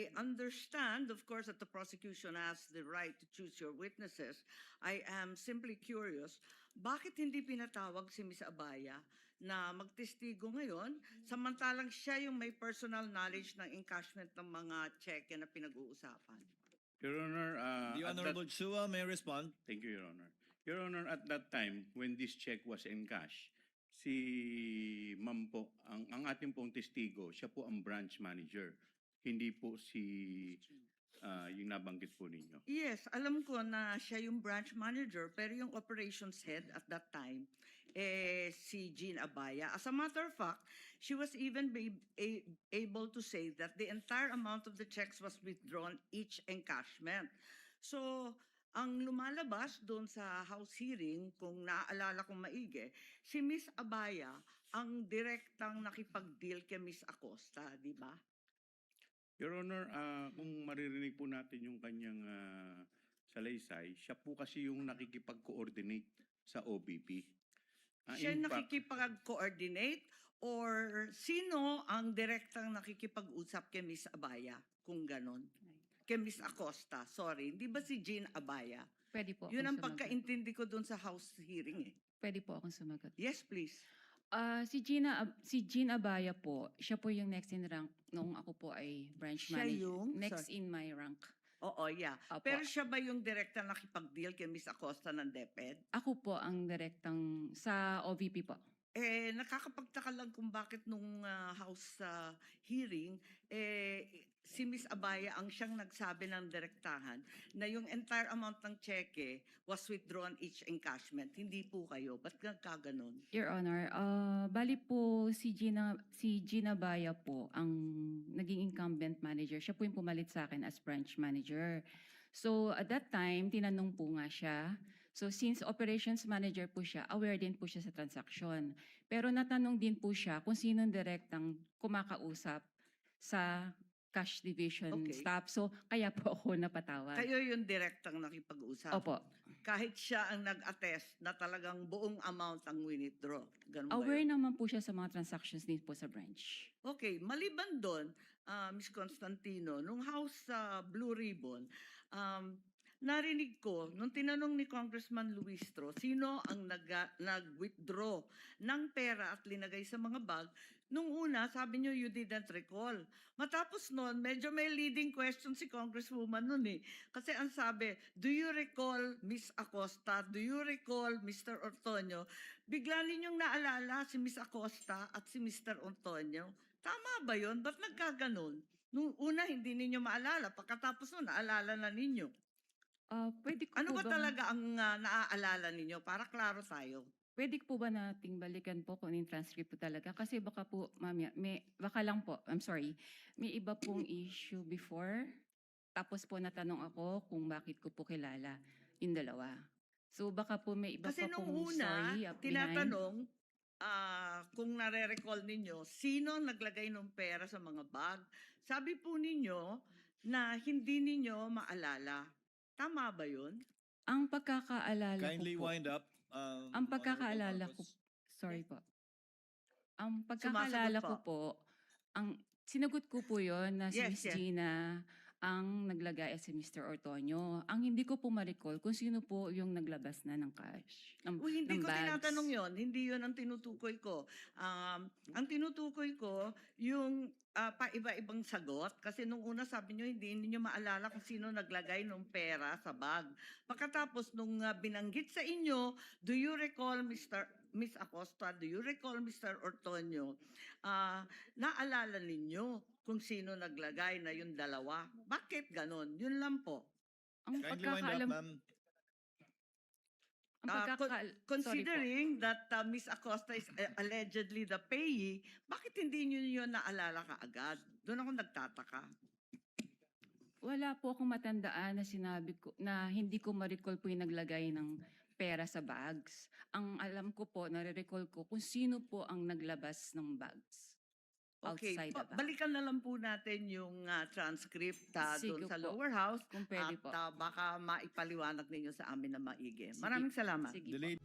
I understand, of course, that the prosecution has the right to choose your witnesses. I am simply curious, bakit hindi pinatawag si Ms. Abaya na magtestigo ngayon, samantalang siya yung may personal knowledge ng encashment ng mga cheque na pinag-uusapan? Your Honor, The at Honorable Chua may respond. thank you, Your Honor. Your Honor, at that time, when this check was encashed, si Ma'am po, ang ating pong testigo, siya po ang branch manager. Hindi po yung nabanggit po ninyo. Yes, alam ko na siya yung branch manager, pero yung operations head at that time, si Jean Abaya. As a matter of fact, she was even able to say that the entire amount of the checks was withdrawn each encashment. So, ang lumalabas doon sa House hearing, kung naaalala kong maigi, si Miss Abaya ang direktang nakipag-deal kay Miss Acosta, di ba? Your Honor, kung maririnig po natin yung kanyang salaysay, siya po kasi yung nakikipag-coordinate sa OBP. Siya In fact, nakikipag-coordinate or sino ang direktang nakikipag-usap kay Miss Abaya, kung ganon? Kay Miss Acosta, sorry. Hindi ba si Jean Abaya? Pwede po Yun ang akong sumagot. pagkaintindi ko doon sa House hearing eh. Pwede po akong sumagot. Yes, please. Si Jean Abaya po, siya po yung next in rank noong ako po ay branch Siya manager. yung? Next in my rank. Oo, yeah. Opo. Pero siya ba yung direktang nakipag-deal kay Miss Acosta ng DepEd? Ako po ang direktang sa OVP po. Nakakapagtaka lang kung bakit nung House hearing, si Miss Abaya ang siyang nagsabi ng direktahan na yung entire amount ng cheque was withdrawn each encashment. Hindi po kayo. Ba't nagkaganon? Your Honor, bali po si Gina Abaya po ang naging incumbent manager. Siya po yung pumalit sa akin as branch manager. So at that time, tinanong po nga siya. So since operations manager po siya, aware din po siya sa transaction. Pero natanong din po siya kung sinong direktang kumakausap sa cash division Okay. staff. So kaya po ako napatawag. Kayo yung direktang nakipag-usap. Opo. Kahit siya ang nag-attest na talagang buong amount ang withdraw. Ganun ba Aware yun? naman po siya sa mga transactions din po sa branch. Okay, maliban doon, Ms. Constantino, nung House Blue Ribbon, narinig ko, nung tinanong ni Congressman Luistro, sino ang nag-withdraw ng pera at linagay sa mga bag, nung una, sabi niyo, you didn't recall. Matapos noon, medyo may leading question si Congresswoman noon eh. Kasi ang sabi, do you recall Miss Acosta? Do you recall Mr. Ortonio? Bigla ninyong naalala si Miss Acosta at si Mr. Ortonio. Tama ba yun? Ba't nagkaganon? Nung una, hindi ninyo maalala. Pagkatapos noon, naalala na ninyo. Pwede ko Ano po ba talaga ang naaalala ninyo? Para klaro tayo. Pwede po ba nating balikan po kung yung transcript po talaga? Kasi baka po, mamaya, baka lang po, I'm sorry, may iba pong issue before. Tapos po natanong ako kung bakit ko po kilala yung dalawa. So baka po may iba Kasi pa nung pong una, story behind. tinatanong kung nare-recall ninyo, sino ang naglagay ng pera sa mga bag? Sabi po ninyo na hindi ninyo maalala. Tama ba yun? Ang pagkakaalala Kindly ko po, wind up. ang pagkakaalala ko, Honorable sorry po. Ang pagkakaalala Sumasagot ko po, ang sinagot ko po yon na si Yes, Miss yes. Gina ang naglagay si Mr. Ortonio. Ang hindi ko po ma-recall kung sino po yung naglabas na ng cash, Hindi ng ko bags. tinatanong yon. Hindi yon ang tinutukoy ko. Ang tinutukoy ko, yung pa-iba-ibang sagot. Kasi nung una sabi nyo, hindi niyo maalala kung sino naglagay ng pera sa bag. Pagkatapos nung binanggit sa inyo, do you recall Miss Acosta, do you recall Mr. Ortonio? Naalala ninyo kung sino naglagay na yung dalawa. Bakit ganon? Yun lang po. Ang Kindly wind up, pagkakaalam, ma'am. ang pagkakaal, sorry po. Considering that Miss Acosta is allegedly the payee, bakit hindi niyo yun naalala kaagad? Doon ako nagtataka. Wala po akong matandaan na sinabi ko na hindi ko ma-recall po yung naglagay ng pera sa bags. Ang alam ko po, nare-recall ko kung sino po ang naglabas ng bags. Okay, Outside the bag. balikan na lang po natin yung transcript doon Sige sa po. lower house Kung pwede at po. baka maipaliwanag ninyo sa amin na maigi. Maraming salamat. Sige po. Delete.